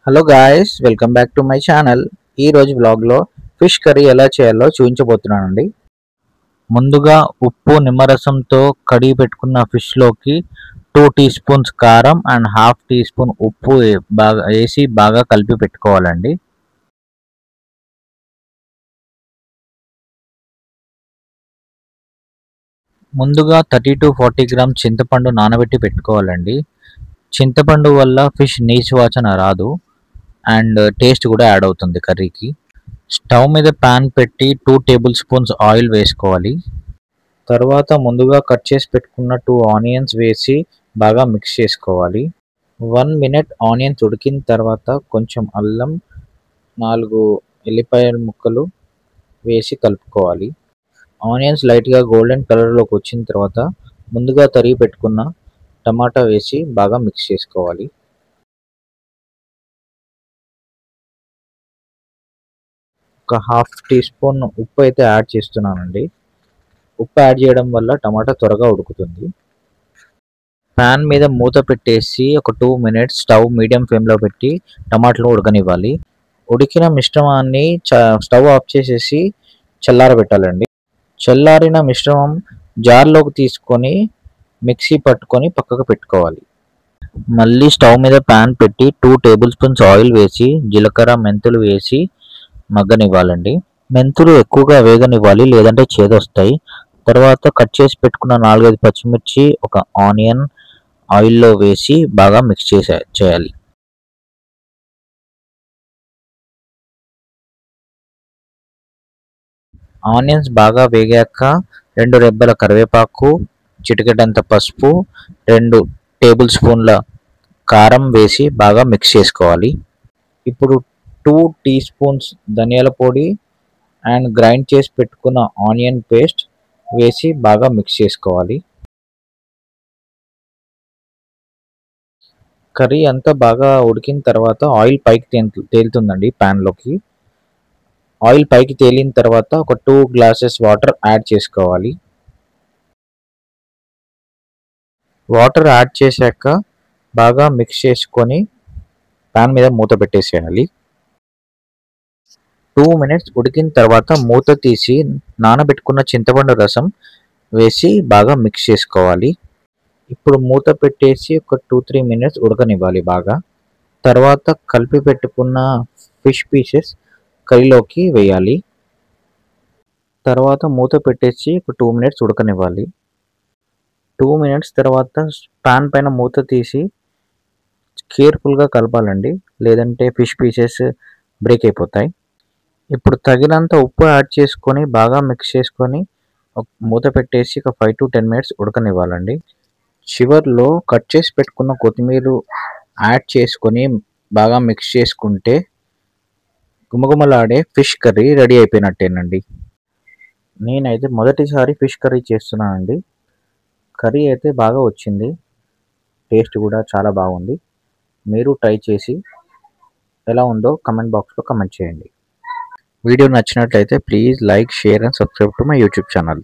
Hello guys, welcome back to my channel. ఈ రోజు వ్లాగ్లో ఫిష్ కర్రీ ఎలా చేయాలో చూపించబోతున్నానండి. ముందుగా ఉప్పు నిమ్మరసంతో కడిగి పెట్టుకున్న ఫిష్లోకి 2 టీ స్పూన్స్ కారం అండ్ హాఫ్ టీ స్పూన్ ఉప్పు వేసి బాగా కలిపి పెట్టుకోవాలండి. ముందుగా 30 to 40 గ్రామ్స్ చింతపండు నానబెట్టి పెట్టుకోవాలండి. చింతపండు వల్ల ఫిష్ నీచు వాసన రాదు అండ్ టేస్ట్ కూడా యాడ్ అవుతుంది కర్రీకి. స్టవ్ మీద పాన్ పెట్టి 2 టేబుల్ స్పూన్స్ ఆయిల్ వేసుకోవాలి. తర్వాత ముందుగా కట్ చేసి పెట్టుకున్న 2 ఆనియన్స్ వేసి బాగా మిక్స్ చేసుకోవాలి. 1 మినిట్ ఆనియన్స్ ఉడికిన తర్వాత కొంచెం అల్లం, 4 ఎల్లిపాయల ముక్కలు వేసి కలుపుకోవాలి. ఆనియన్స్ లైట్గా గోల్డెన్ కలర్లోకి వచ్చిన తర్వాత ముందుగా తరిగి పెట్టుకున్న టమాటా వేసి బాగా మిక్స్ చేసుకోవాలి. ఒక హాఫ్ టీ స్పూన్ ఉప్పు అయితే యాడ్ చేస్తున్నానండి. ఉప్పు యాడ్ చేయడం వల్ల టమాటా త్వరగా ఉడుకుతుంది. ప్యాన్ మీద మూత పెట్టేసి ఒక 2 మినిట్స్ స్టవ్ మీడియం ఫ్లేమ్లో పెట్టి టమాటాలు ఉడకనివ్వాలి. ఉడికిన మిశ్రమాన్ని స్టవ్ ఆఫ్ చేసేసి చల్లారబెట్టాలండి. చల్లారిన మిశ్రమం జార్లోకి తీసుకొని మిక్సీ పట్టుకొని పక్కకు పెట్టుకోవాలి. మళ్ళీ స్టవ్ మీద ప్యాన్ పెట్టి 2 టేబుల్ స్పూన్స్ ఆయిల్ వేసి జీలకర్ర, మెంతులు వేసి మగ్గనివ్వాలండి. మెంతులు ఎక్కువగా వేగనివ్వాలి, లేదంటే చేదొస్తాయి. తర్వాత కట్ చేసి పెట్టుకున్న 4-5 పచ్చిమిర్చి, ఒక ఆనియన్ ఆయిల్లో వేసి బాగా మిక్స్ చేయాలి. ఆనియన్స్ బాగా వేగాక 2 రెబ్బల కరివేపాకు, చిటికెడంత పసుపు, 2 టేబుల్ స్పూన్ల కారం వేసి బాగా మిక్స్ చేసుకోవాలి. ఇప్పుడు 2 టీ స్పూన్స్ ధనియాల పొడి అండ్ గ్రైండ్ చేసి పెట్టుకున్న ఆనియన్ పేస్ట్ వేసి బాగా మిక్స్ చేసుకోవాలి. కర్రీ అంతా బాగా ఉడికిన తర్వాత ఆయిల్ పైకి తేలుతుందండి ప్యాన్లోకి. ఆయిల్ పైకి తేలిన తర్వాత ఒక 2 గ్లాసెస్ వాటర్ యాడ్ చేసుకోవాలి. వాటర్ యాడ్ చేశాక బాగా మిక్స్ చేసుకొని ప్యాన్ మీద మూత పెట్టేసేయాలి. 2 మినిట్స్ ఉడికిన తర్వాత మూత తీసి నానబెట్టుకున్న చింతపండు రసం వేసి బాగా మిక్స్ చేసుకోవాలి. ఇప్పుడు మూత పెట్టేసి ఒక 2-3 మినిట్స్ ఉడకనివ్వాలి బాగా. తర్వాత కలిపి పెట్టుకున్న ఫిష్ పీసెస్ కర్రీలోకి వేయాలి. తర్వాత మూత పెట్టేసి ఒక 2 మినిట్స్ ఉడకనివ్వాలి. 2 మినిట్స్ తర్వాత పాన్ పైన మూత తీసి కేర్ఫుల్గా కలపాలండి, లేదంటే ఫిష్ పీసెస్ బ్రేక్ అయిపోతాయి. ఇప్పుడు తగినంత ఉప్పు యాడ్ చేసుకొని బాగా మిక్స్ చేసుకొని మూత పెట్టేసి ఒక 5 to 10 మినిట్స్ ఉడకనివ్వాలండి. చివర్లో కట్ చేసి పెట్టుకున్న కొత్తిమీర యాడ్ చేసుకొని బాగా మిక్స్ చేసుకుంటే గుమగుమలాడే ఫిష్ కర్రీ రెడీ అయిపోయినట్టేనండి. నేనైతే మొదటిసారి ఫిష్ కర్రీ చేస్తున్నానండి. కర్రీ అయితే బాగా వచ్చింది, టేస్ట్ కూడా చాలా బాగుంది. మీరు ట్రై చేసి ఎలా ఉందో కమెంట్ బాక్స్లో కమెంట్ చేయండి. వీడియో నచ్చినట్లయితే please like, share and subscribe to my YouTube channel.